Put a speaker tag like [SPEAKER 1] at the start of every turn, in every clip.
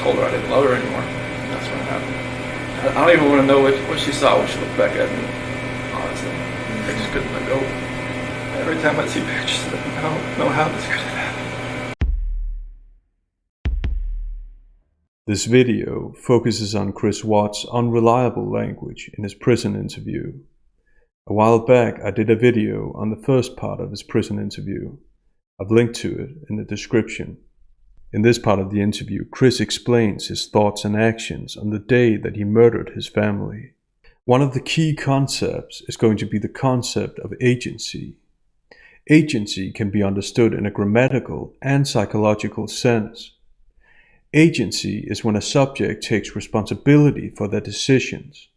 [SPEAKER 1] told her I didn't love her anymore. That's when it happened. I don't even want to know what she saw when she looked back at me. Honestly, I just couldn't let go. Every time I see pictures of them, I don't know how this could have happened.
[SPEAKER 2] This video focuses on Chris Watt's unreliable language in his prison interview. A while back I did a video on the first part of his prison interview. I've linked to it in the description. In this part of the interview, Chris explains his thoughts and actions on the day that he murdered his family. One of the key concepts is going to be the concept of agency. Agency can be understood in a grammatical and psychological sense. Agency is when a subject takes responsibility for their decisions.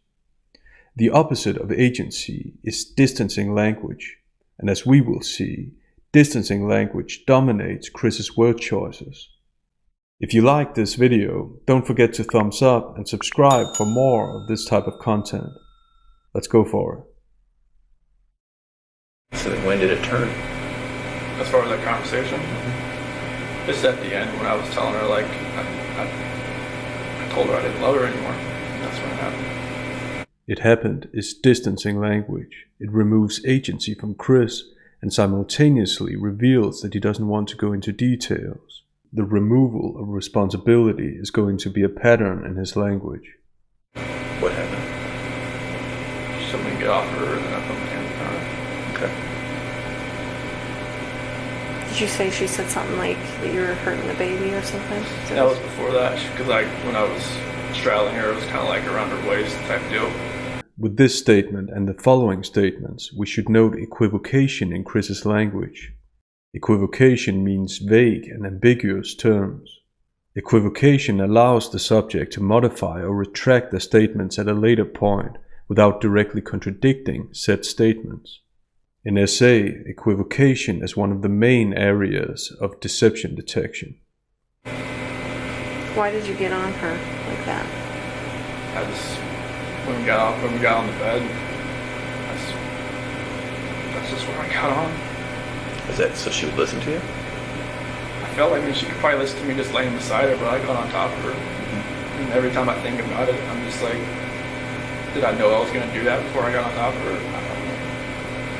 [SPEAKER 2] The opposite of agency is distancing language, and as we will see, distancing language dominates Chris's word choices. If you like this video, don't forget to thumbs up and subscribe for more of this type of content. Let's go for it.
[SPEAKER 3] So then when did it turn?
[SPEAKER 1] As far as that conversation, just at the end when I was telling her, like, I told her I didn't love her anymore. That's when it happened.
[SPEAKER 2] It happened is distancing language. It removes agency from Chris and simultaneously reveals that he doesn't want to go into details. The removal of responsibility is going to be a pattern in his language.
[SPEAKER 3] What happened?
[SPEAKER 1] She told me to get off her and then I put my hands on her.
[SPEAKER 3] Okay.
[SPEAKER 4] Did you say she said something like that you were hurting the baby or something?
[SPEAKER 1] That was before that, because when I was straddling her, it was kind of like around her waist type deal.
[SPEAKER 2] With this statement and the following statements, we should note equivocation in Chris's language. Equivocation means vague and ambiguous terms. Equivocation allows the subject to modify or retract the statements at a later point without directly contradicting said statements. In essay, equivocation is one of the main areas of deception detection.
[SPEAKER 4] Why did you get on her like that?
[SPEAKER 1] When we got on the bed, that's just when I got on.
[SPEAKER 3] Is that so she would listen to you?
[SPEAKER 1] I felt like she could probably listen to me just laying beside her, but I got on top of her. And every time I think about it, I'm just like, did I know I was going to do that before I got on top of her? I don't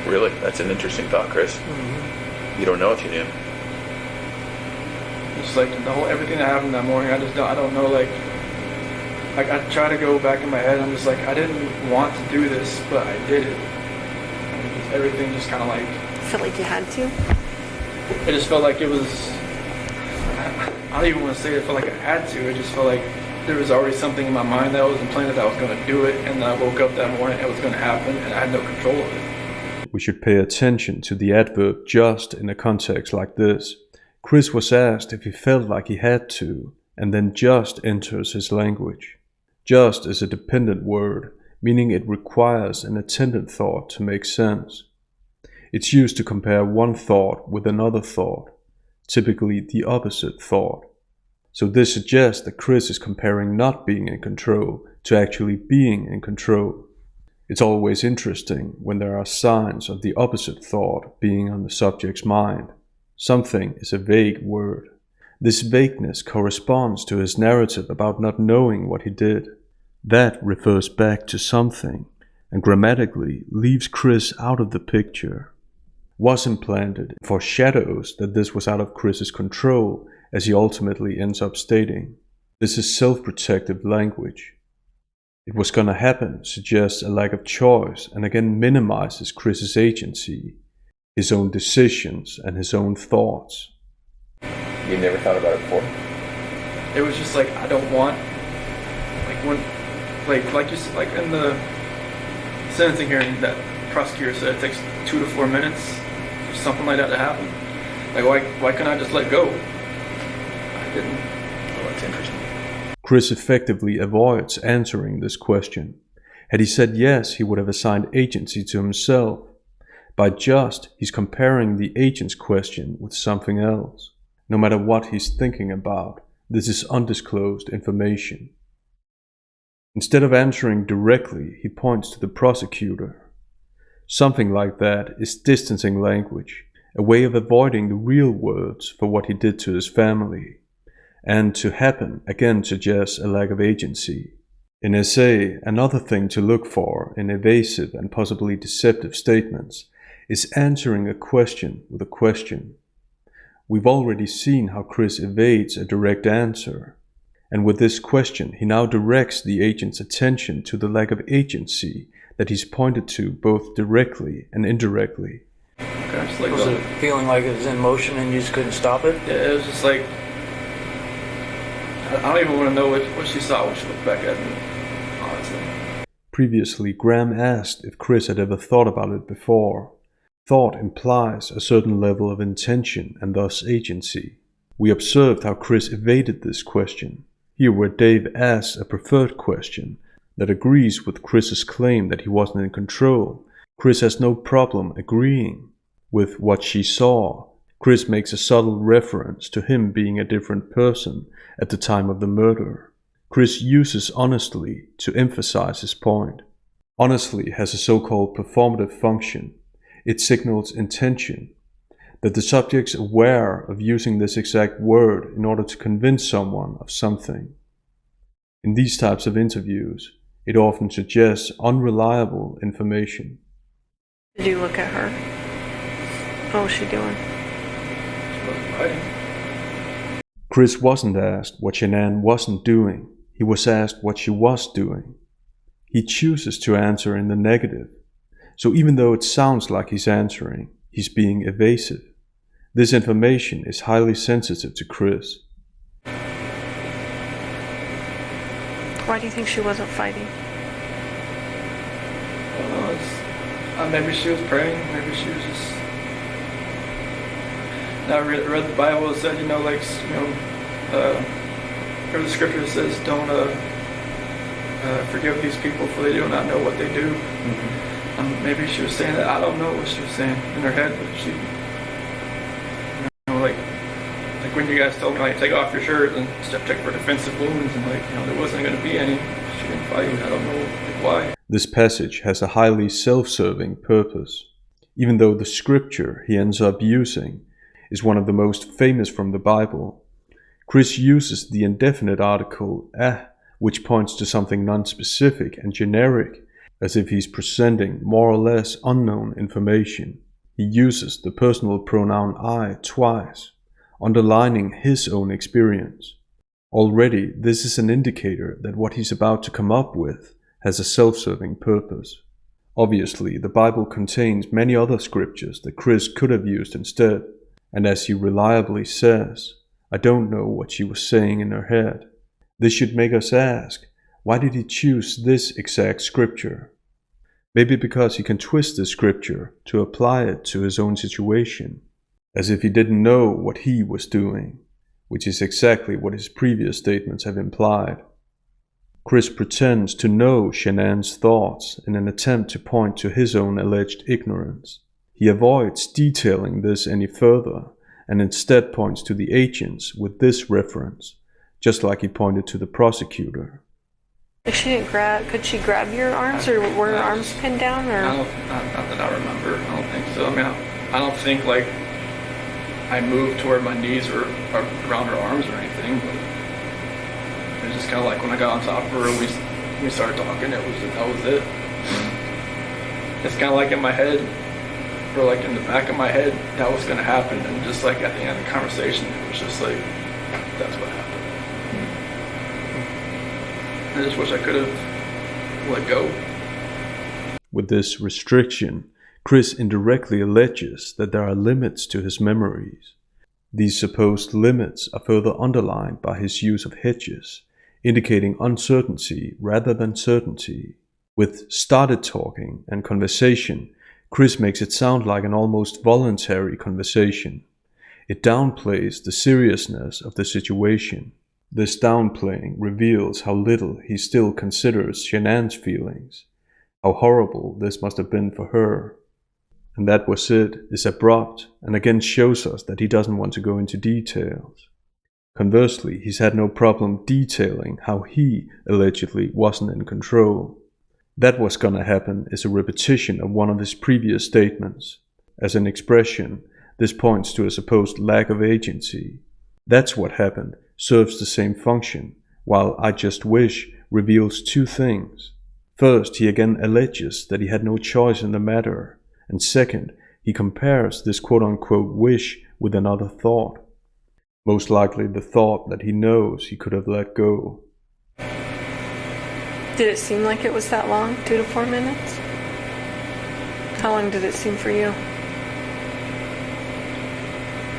[SPEAKER 1] know.
[SPEAKER 3] Really? That's an interesting thought, Chris. You don't know if you knew.
[SPEAKER 1] Just like everything that happened that morning, I don't know, like I try to go back in my head, I'm just like, I didn't want to do this, but I did it. Everything just kind of like...
[SPEAKER 4] Felt like you had to?
[SPEAKER 1] It just felt like it was... I don't even want to say it felt like I had to. It just felt like there was already something in my mind that was implanted that I was going to do it, and then I woke up that morning and it was going to happen, and I had no control of it.
[SPEAKER 2] We should pay attention to the adverb just in a context like this. Chris was asked if he felt like he had to, and then just enters his language. Just is a dependent word, meaning it requires an attendant thought to make sense. It's used to compare one thought with another thought, typically the opposite thought. So this suggests that Chris is comparing not being in control to actually being in control. It's always interesting when there are signs of the opposite thought being on the subject's mind. Something is a vague word. This vagueness corresponds to his narrative about not knowing what he did. That refers back to something, and grammatically leaves Chris out of the picture. Was implanted foreshadows that this was out of Chris's control, as he ultimately ends up stating. This is self-protective language. It was gonna happen suggests a lack of choice and again minimizes Chris's agency, his own decisions and his own thoughts.
[SPEAKER 3] You never thought about it before?
[SPEAKER 1] It was just like, I don't want, like you said, like in the sentencing hearing, that prosecutor said it takes 2 to 4 minutes for something like that to happen. Like, why couldn't I just let go? I didn't.
[SPEAKER 3] Oh, that's interesting.
[SPEAKER 2] Chris effectively avoids answering this question. Had he said yes, he would have assigned agency to himself. By just, he's comparing the agent's question with something else. No matter what he's thinking about, this is undisclosed information. Instead of answering directly, he points to the prosecutor. Something like that is distancing language, a way of avoiding the real words for what he did to his family. and to happen again suggests a lack of agency. In essay, another thing to look for in evasive and possibly deceptive statements is answering a question with a question. We've already seen how Chris evades a direct answer, and with this question he now directs the agent's attention to the lack of agency that he's pointed to both directly and indirectly.
[SPEAKER 1] Okay, just like
[SPEAKER 5] Was it feeling like it was in motion and you just couldn't stop it?
[SPEAKER 1] yeah, it was just like, I don't even want to know what she saw when she looked back at me, honestly.
[SPEAKER 2] Previously, Graham asked if Chris had ever thought about it before. Thought implies a certain level of intention and thus agency. We observed how Chris evaded this question. Here where Dave asks a preferred question that agrees with Chris's claim that he wasn't in control, Chris has no problem agreeing with what she saw. Chris makes a subtle reference to him being a different person at the time of the murder. Chris uses honestly to emphasize his point. Honestly has a so-called performative function. It signals intention, that the subject's aware of using this exact word in order to convince someone of something. In these types of interviews, it often suggests unreliable information.
[SPEAKER 4] Did you look at her? What was she doing?
[SPEAKER 1] She wasn't fighting.
[SPEAKER 2] Chris wasn't asked what Shanann wasn't doing. He was asked what she was doing. He chooses to answer in the negative. So even though it sounds like he's answering, he's being evasive. This information is highly sensitive to Chris.
[SPEAKER 4] Why do you think she wasn't fighting?
[SPEAKER 1] Maybe she was praying, maybe she was just... Now I read the Bible, it said, where the scripture says, don't forgive these people for they do not know what they do. Mm-hmm. Maybe she was saying that, I don't know what she was saying in her head, but she, like when you guys told me, like, take off your shirt and check for defensive wounds, and there wasn't going to be any. She didn't fight. I don't know why.
[SPEAKER 2] This passage has a highly self-serving purpose, even though the scripture he ends up using is one of the most famous from the Bible. Chris uses the indefinite article which points to something non-specific and generic, as if he's presenting more or less unknown information. He uses the personal pronoun I twice, underlining his own experience. Already, this is an indicator that what he's about to come up with has a self-serving purpose. Obviously, the Bible contains many other scriptures that Chris could have used instead, and as he reliably says, I don't know what she was saying in her head. This should make us ask, why did he choose this exact scripture? Maybe because he can twist the scripture to apply it to his own situation, as if he didn't know what he was doing, which is exactly what his previous statements have implied. Chris pretends to know Shanann's thoughts in an attempt to point to his own alleged ignorance. He avoids detailing this any further and instead points to the agents with this reference, just like he pointed to the prosecutor.
[SPEAKER 4] Like she didn't grab, could she grab your arms, or were her arms pinned down, or?
[SPEAKER 1] Not that I remember. I don't think so. I mean, I don't think like I moved toward my knees or around her arms or anything, but it was just kind of like when I got on top of her, we started talking. That was it. It's kind of like in my head, or like in the back of my head, that was going to happen, and just like at the end of the conversation, it was just like that's what happened. I just wish I could have let go.
[SPEAKER 2] With this restriction, Chris indirectly alleges that there are limits to his memories. These supposed limits are further underlined by his use of hedges, indicating uncertainty rather than certainty. With started talking and conversation, Chris makes it sound like an almost voluntary conversation. It downplays the seriousness of the situation. This downplaying reveals how little he still considers Shanann's feelings, how horrible this must have been for her. And that was it, is abrupt, and again shows us that he doesn't want to go into details. Conversely, he's had no problem detailing how he allegedly wasn't in control. That what's gonna happen is a repetition of one of his previous statements. As an expression, this points to a supposed lack of agency. That's what happened, serves the same function, while I just wish reveals two things. First, he again alleges that he had no choice in the matter, and second, he compares this quote-unquote wish with another thought. Most likely the thought that he knows he could have let go.
[SPEAKER 4] Did it seem like it was that long? 2 to 4 minutes? How long did it seem for you?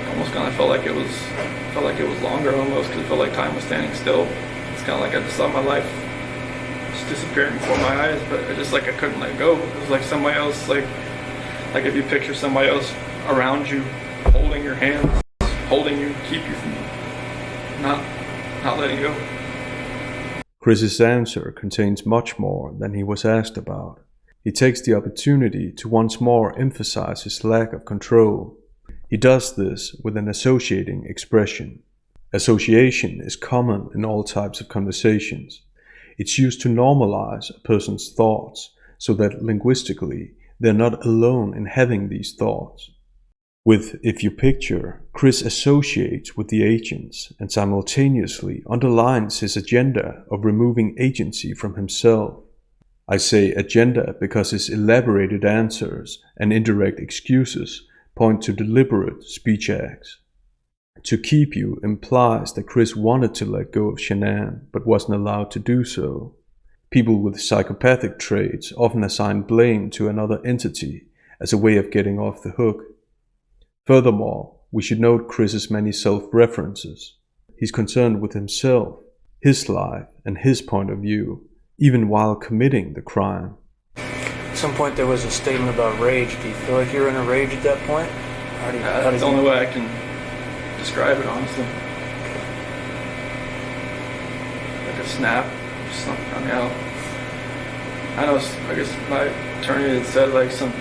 [SPEAKER 1] Almost kind of felt like it was longer almost, because it felt like time was standing still. It's kind of like I just saw my life just disappearing before my eyes, but I just I couldn't let go. It was like somebody else, like if you picture somebody else around you, holding your hands, holding you, keep you from not letting go.
[SPEAKER 2] Chris's answer contains much more than he was asked about. He takes the opportunity to once more emphasize his lack of control. He does this with an associating expression. Association is common in all types of conversations. It's used to normalize a person's thoughts so that linguistically they're not alone in having these thoughts. With "if you picture," Chris associates with the agents and simultaneously underlines his agenda of removing agency from himself. I say agenda because his elaborated answers and indirect excuses point to deliberate speech acts. To keep you implies that Chris wanted to let go of Shanann but wasn't allowed to do so. People with psychopathic traits often assign blame to another entity as a way of getting off the hook. Furthermore, we should note Chris's many self-references. He's concerned with himself, his life, and his point of view, even while committing the crime.
[SPEAKER 5] At some point there was a statement about rage. Do you feel like you're in a rage at that point?
[SPEAKER 1] That's the only way I can describe it, honestly. Like a snap, something coming out. I know, I guess my attorney had said like some,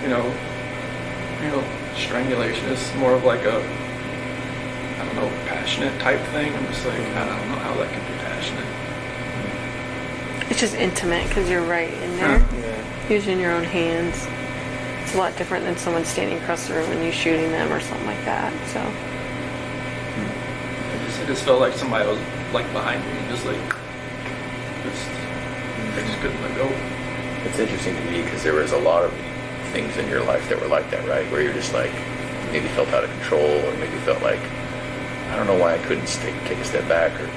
[SPEAKER 1] strangulation is more of like a, I don't know, passionate type thing. I'm just like, I don't know how that can be passionate.
[SPEAKER 4] It's just intimate because you're right in there, using your own hands. It's a lot different than someone standing across the room and you shooting them or something like that. So
[SPEAKER 1] I just felt like somebody was like behind me, and just I just couldn't let go.
[SPEAKER 3] It's interesting to me because there was a lot of things in your life that were like that, right? Where you're just like, maybe felt out of control, or maybe felt like, I don't know why I couldn't take a step back, or,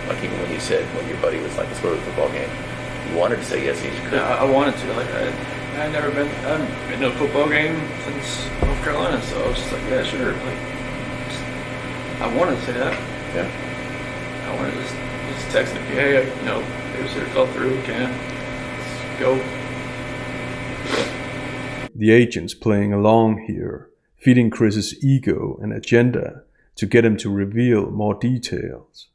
[SPEAKER 3] like even when you said, when your buddy was like, let's go to the football game, you wanted to say yes, you just couldn't.
[SPEAKER 1] Yeah, I wanted to. Like, I haven't been to a football game since North Carolina, so I was just like, yeah, sure. Like, I wanted to say that.
[SPEAKER 3] Yeah.
[SPEAKER 1] I wanted to just text him, hey, babysitter fell through, can't. Let's go.
[SPEAKER 2] The agent's playing along here, feeding Chris's ego and agenda to get him to reveal more details.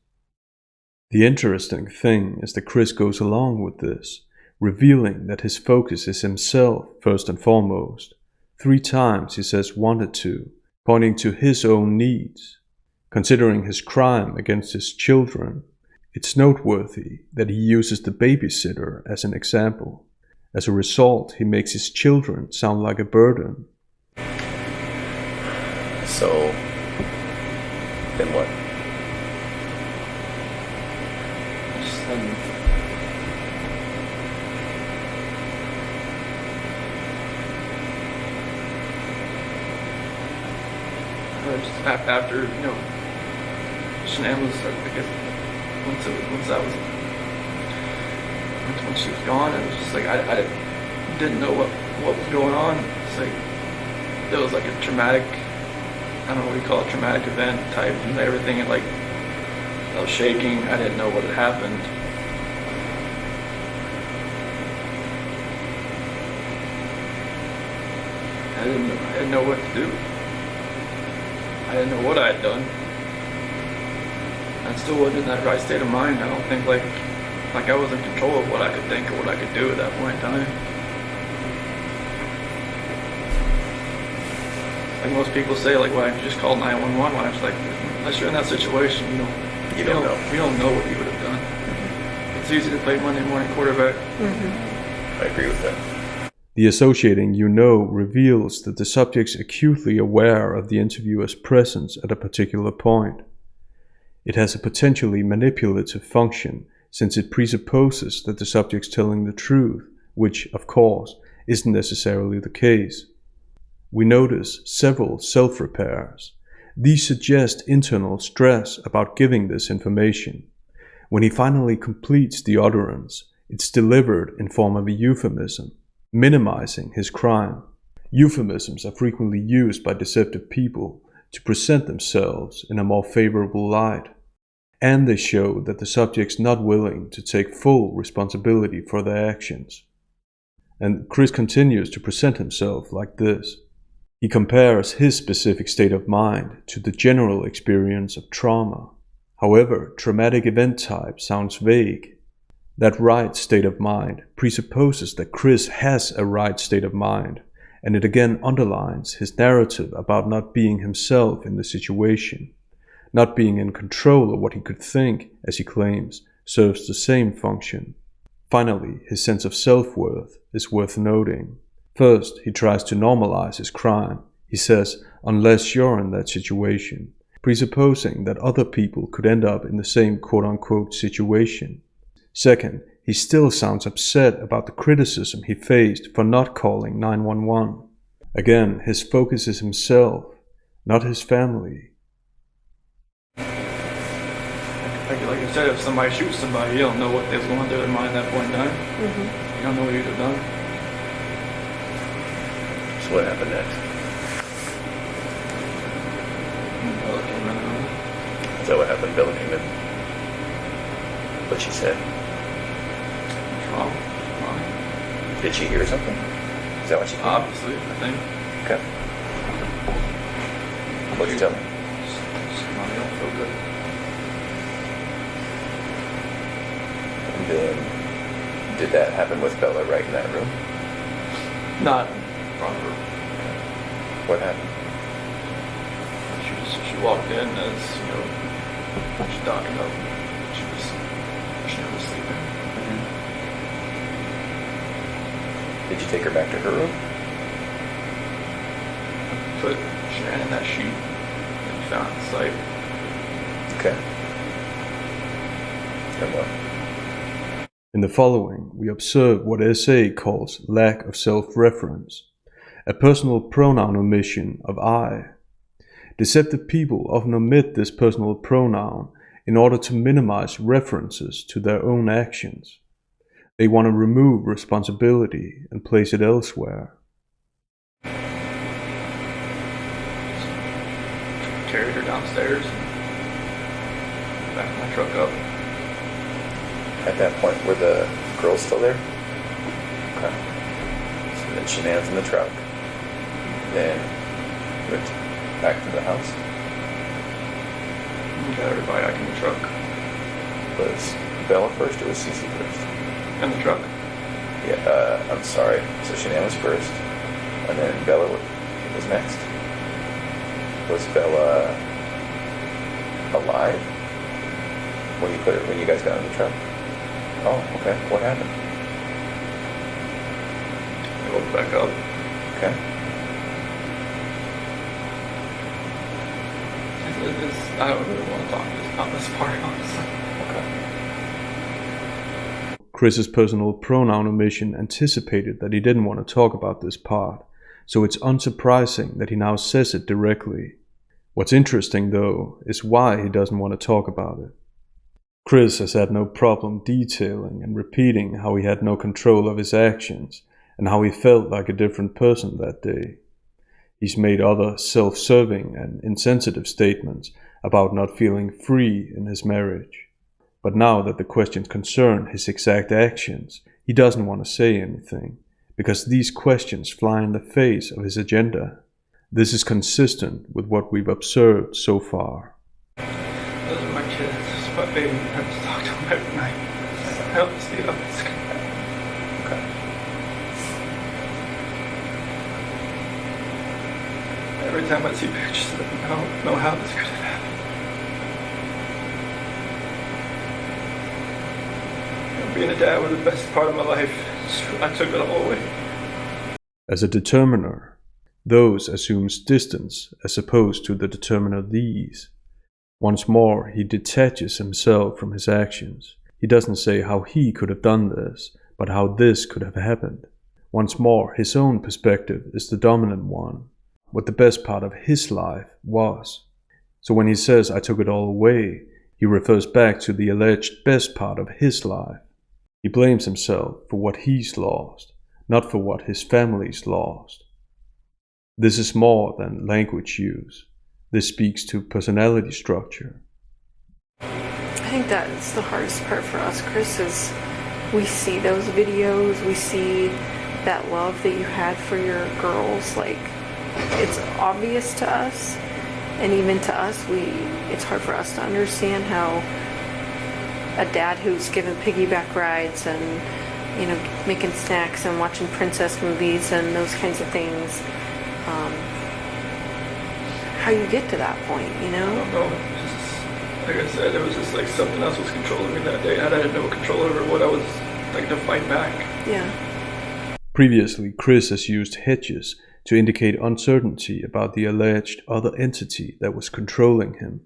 [SPEAKER 2] The interesting thing is that Chris goes along with this, revealing that his focus is himself first and foremost. 3 times he says wanted to, pointing to his own needs. Considering his crime against his children, it's noteworthy that he uses the babysitter as an example. As a result, he makes his children sound like a burden.
[SPEAKER 3] So, then what?
[SPEAKER 1] Just after, Shanann was, I guess, when she was gone, it was just like, I didn't know what was going on. It's like, there was like a traumatic, I don't know what you call it, traumatic event type, and everything, and like, I was shaking, I didn't know what had happened. I didn't know what to do. I didn't know what I had done. I still wasn't in that right state of mind. I don't think like I was in control of what I could think or what I could do at that point in time. Like most people say, like, why don't you just call 911? When I was like, unless you're in that situation, you don't know what you would have done. Mm-hmm. It's easy to play Monday morning quarterback.
[SPEAKER 4] Mm-hmm.
[SPEAKER 3] I agree with that.
[SPEAKER 2] The associating reveals that the subject's acutely aware of the interviewer's presence at a particular point. It has a potentially manipulative function since it presupposes that the subject's telling the truth, which, of course, isn't necessarily the case. We notice several self-repairs. These suggest internal stress about giving this information. When he finally completes the utterance, it's delivered in form of a euphemism, minimizing his crime. Euphemisms are frequently used by deceptive people to present themselves in a more favorable light, and they show that the subject's not willing to take full responsibility for their actions. And Chris continues to present himself like this. He compares his specific state of mind to the general experience of trauma. However, traumatic event type sounds vague. That right state of mind presupposes that Chris has a right state of mind, and it again underlines his narrative about not being himself in the situation. Not being in control of what he could think, as he claims, serves the same function. Finally, his sense of self-worth is worth noting. First, he tries to normalize his crime. He says, unless you're in that situation, presupposing that other people could end up in the same quote-unquote situation. Second, he still sounds upset about the criticism he faced for not calling 911. Again, his focus is himself, not his family.
[SPEAKER 1] Like you said, if somebody shoots somebody, you don't know what they was going through their mind at that point in time. You don't know what you'd have done.
[SPEAKER 3] So what happened next?
[SPEAKER 1] Bella came running.
[SPEAKER 3] Is that what happened? Bella came in. What she said?
[SPEAKER 1] Wrong.
[SPEAKER 3] Did she hear something? Is that what she came?
[SPEAKER 1] Obviously, I think.
[SPEAKER 3] Okay. What'd you tell me?
[SPEAKER 1] I don't feel good.
[SPEAKER 3] And then, did that happen with Bella right in that room?
[SPEAKER 1] Not in front of her.
[SPEAKER 3] What happened?
[SPEAKER 1] She walked in as, she talking up. She was sleeping.
[SPEAKER 3] Did you take her back to her room?
[SPEAKER 1] Put Shannon in that sheet that you found in the site.
[SPEAKER 3] Okay. And what?
[SPEAKER 2] In the following, we observe what SA calls lack of self-reference, a personal pronoun omission of I. Deceptive people often omit this personal pronoun in order to minimize references to their own actions. They want to remove responsibility and place it elsewhere.
[SPEAKER 1] Carried her downstairs and backed my truck up.
[SPEAKER 3] At that point, were the girls still there? Okay. So then Shanann's in the truck. Then went back to the house.
[SPEAKER 1] Got everybody back in the truck.
[SPEAKER 3] Was Bella first or was Cece first?
[SPEAKER 1] In the truck.
[SPEAKER 3] Yeah, I'm sorry. So Shanann was first, and then Bella was next. Was Bella alive when you guys got in the truck? Oh, okay. What happened?
[SPEAKER 1] I woke back up.
[SPEAKER 3] Okay.
[SPEAKER 1] I don't really want to talk about this part, honestly.
[SPEAKER 3] Okay.
[SPEAKER 2] Chris's personal pronoun omission anticipated that he didn't want to talk about this part, so it's unsurprising that he now says it directly. What's interesting, though, is why he doesn't want to talk about it. Chris has had no problem detailing and repeating how he had no control of his actions and how he felt like a different person that day. He's made other self-serving and insensitive statements about not feeling free in his marriage. But now that the questions concern his exact actions, he doesn't want to say anything, because these questions fly in the face of his agenda. This is consistent with what we've observed so far.
[SPEAKER 1] Those are my kids. This is my baby. I have to talk to them every night. I help see them.
[SPEAKER 3] Okay.
[SPEAKER 1] Every time I see pictures of them, I don't know how this could have happened. Being a dad was the best part of my life. I took it all away.
[SPEAKER 2] As a determiner, those assumes distance as opposed to the determiner these. Once more, he detaches himself from his actions. He doesn't say how he could have done this, but how this could have happened. Once more, his own perspective is the dominant one, what the best part of his life was. So when he says, "I took it all away," he refers back to the alleged best part of his life. He blames himself for what he's lost, not for what his family's lost. This is more than language use. This speaks to personality structure.
[SPEAKER 4] I think that's the hardest part for us, Chris, is we see those videos, we see that love that you had for your girls, like, it's obvious to us, and even to us, it's hard for us to understand how a dad who's given piggyback rides and, you know, making snacks and watching princess movies and those kinds of things, how you get to that point, you know?
[SPEAKER 1] I don't know. It's just, like I said, it was just like something else was controlling me that day. I had no control over what I was like to fight back.
[SPEAKER 4] Yeah.
[SPEAKER 2] Previously, Chris has used hedges to indicate uncertainty about the alleged other entity that was controlling him.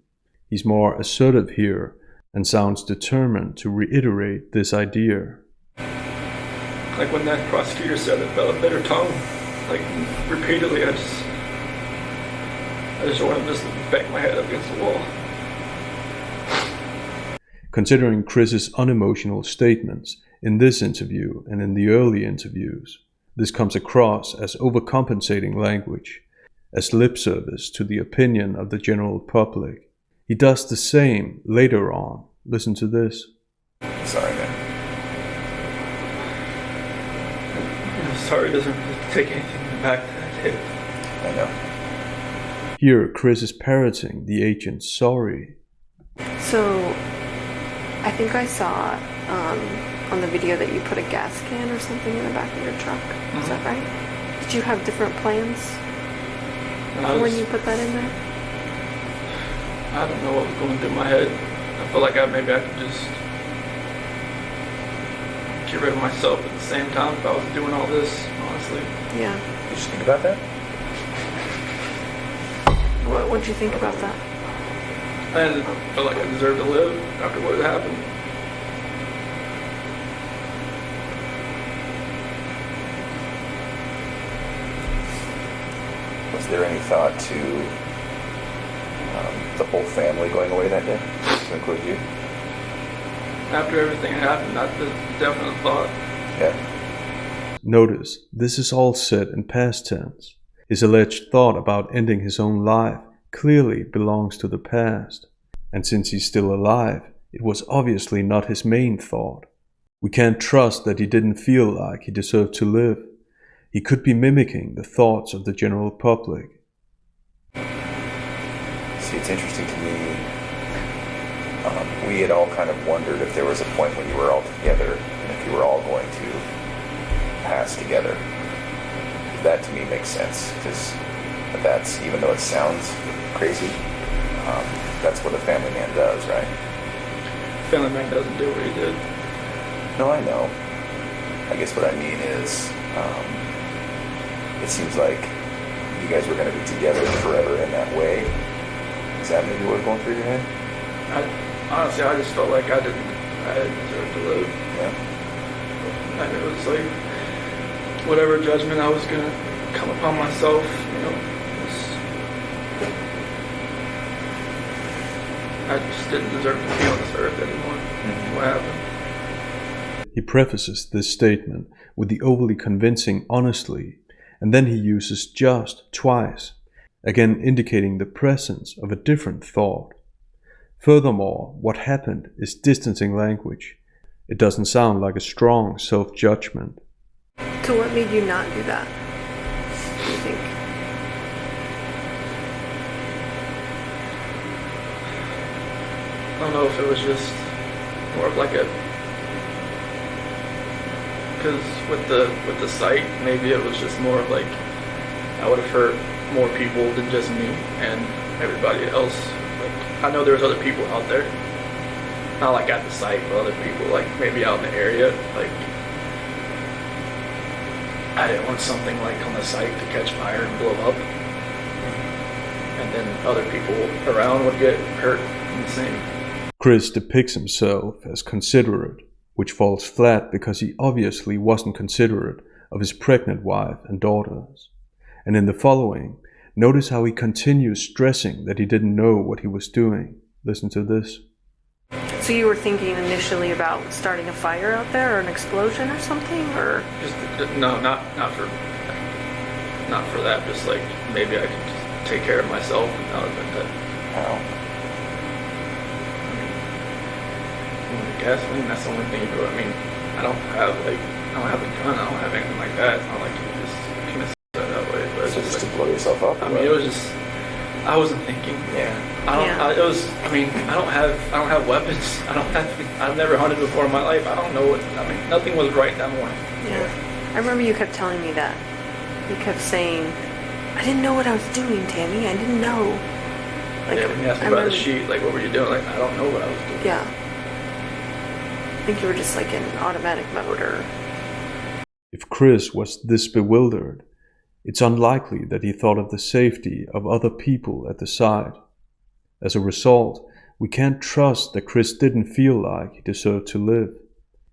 [SPEAKER 2] He's more assertive here and sounds determined to reiterate this idea.
[SPEAKER 1] Like when that prosecutor said about a better tongue, like repeatedly, I just want to just bang my head up against the wall.
[SPEAKER 2] Considering Chris's unemotional statements in this interview and in the early interviews, this comes across as overcompensating language, as lip service to the opinion of the general public. He does the same later on. Listen to this.
[SPEAKER 3] Sorry, man.
[SPEAKER 1] Sorry doesn't take anything back that I did.
[SPEAKER 3] I know.
[SPEAKER 2] Here, Chris is parroting the agent's sorry.
[SPEAKER 4] So, I think I saw on the video that you put a gas can or something in the back of your truck.
[SPEAKER 1] Mm-hmm.
[SPEAKER 4] Is that right? Did you have different plans when you put that in there?
[SPEAKER 1] I don't know what was going through my head. I felt like maybe I could just get rid of myself at the same time if I was doing all this, honestly.
[SPEAKER 4] Yeah.
[SPEAKER 3] You just think about that?
[SPEAKER 4] What'd you think about that?
[SPEAKER 1] I just felt like I deserved to live after what had happened.
[SPEAKER 3] Was there any thought to the whole family going away that day, to include you?
[SPEAKER 1] After everything happened, that's the definite thought.
[SPEAKER 3] Yeah.
[SPEAKER 2] Notice, this is all said in past tense. His alleged thought about ending his own life clearly belongs to the past. And since he's still alive, it was obviously not his main thought. We can't trust that he didn't feel like he deserved to live. He could be mimicking the thoughts of the general public.
[SPEAKER 3] See, it's interesting to me. We had all kind of wondered if there was a point when you were all together and if you were all going to pass together. That to me makes sense, because that's, even though it sounds crazy, that's what a family man does, right?
[SPEAKER 1] Family man doesn't do what he did.
[SPEAKER 3] No, I know. I guess what I mean is, it seems like you guys were going to be together forever in that way. Is that maybe what was going through your head?
[SPEAKER 1] Honestly, I just felt like I didn't deserve to live.
[SPEAKER 3] Yeah.
[SPEAKER 1] And it was like, whatever judgment I was going to come upon myself, you know, I just didn't deserve to be on this earth anymore.
[SPEAKER 3] Mm-hmm.
[SPEAKER 1] What happened?
[SPEAKER 2] He prefaces this statement with the overly convincing honestly, and then he uses just twice, again indicating the presence of a different thought. Furthermore, what happened is distancing language. It doesn't sound like a strong self-judgment.
[SPEAKER 4] So what made you not do that, do you think?
[SPEAKER 1] I don't know if it was just more of like a, because with the site, maybe it was just more of like, I would have hurt more people than just me and everybody else. Like, I know there was other people out there, not like at the site, but other people like maybe out in the area. Like, I didn't want something like on the site to catch fire and blow up, and then other people around would get hurt. insane.
[SPEAKER 2] Chris depicts himself as considerate, which falls flat because he obviously wasn't considerate of his pregnant wife and daughters. And in the following, notice how he continues stressing that he didn't know what he was doing. Listen to this.
[SPEAKER 4] So you were thinking initially about starting a fire out there or an explosion or something, or?
[SPEAKER 1] Just no, not for that. Just like maybe I could just take care of myself and not that.
[SPEAKER 3] How?
[SPEAKER 1] Gasoline, that's the only thing you do. I mean, I don't have a gun, I don't have anything like that. It's not like you can just commit suicide that way. But it's
[SPEAKER 3] So
[SPEAKER 1] just
[SPEAKER 3] just
[SPEAKER 1] like,
[SPEAKER 3] to blow yourself up?
[SPEAKER 1] I mean, it was just, I wasn't thinking.
[SPEAKER 3] Yeah.
[SPEAKER 1] I don't have weapons. I've never hunted before in my life. I don't know nothing was right that morning.
[SPEAKER 4] Yeah. I remember you kept telling me that. You kept saying, I didn't know what I was doing, Tammy. I didn't know. Like,
[SPEAKER 1] Yeah, when you asked me about the sheet, like, what were you doing? Like, I don't know what I was doing.
[SPEAKER 4] Yeah. I think you were just like in automatic mode or...
[SPEAKER 2] If Chris was this bewildered, it's unlikely that he thought of the safety of other people at the site. As a result, we can't trust that Chris didn't feel like he deserved to live.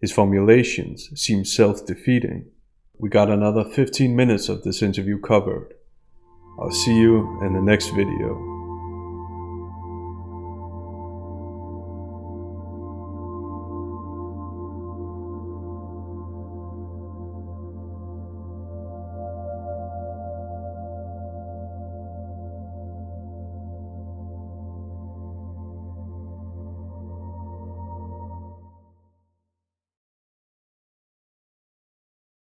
[SPEAKER 2] His formulations seem self-defeating. We got another 15 minutes of this interview covered. I'll see you in the next video.